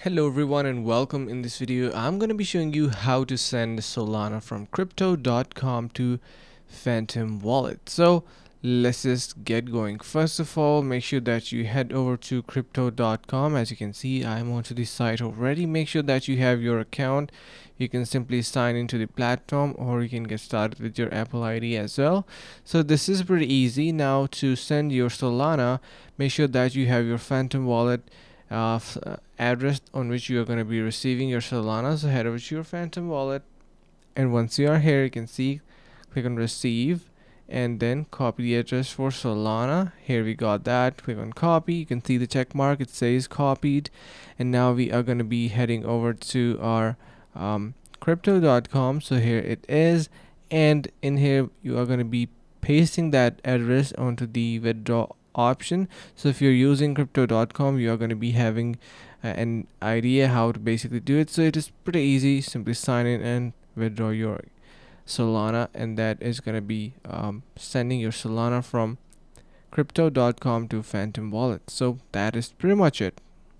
Hello everyone and welcome. In this video I'm going to be showing you how to send Solana from crypto.com to Phantom Wallet. So let's just get going. First of all, make sure that you head over to crypto.com. As you can see, I'm onto the site already. Make sure that you have your account. You can simply sign into the platform, or you can get started with your Apple ID as well. So this is pretty easy. Now to send your Solana, make sure that you have your Phantom Wallet address on which you are going to be receiving your Solana. So head over to your Phantom Wallet, and once you are here, you can see, click on receive and then copy the address for Solana. Here we got that. Click on copy. You can see the check mark, it says copied. And now we are going to be heading over to our crypto.com. So here it is, and in here you are going to be pasting that address onto the withdraw option. So if you're using crypto.com, you are going to be having an idea how to basically do it. So it is pretty easy. Simply sign in and withdraw your Solana, and that is going to be sending your Solana from crypto.com to Phantom Wallet. So that is pretty much it.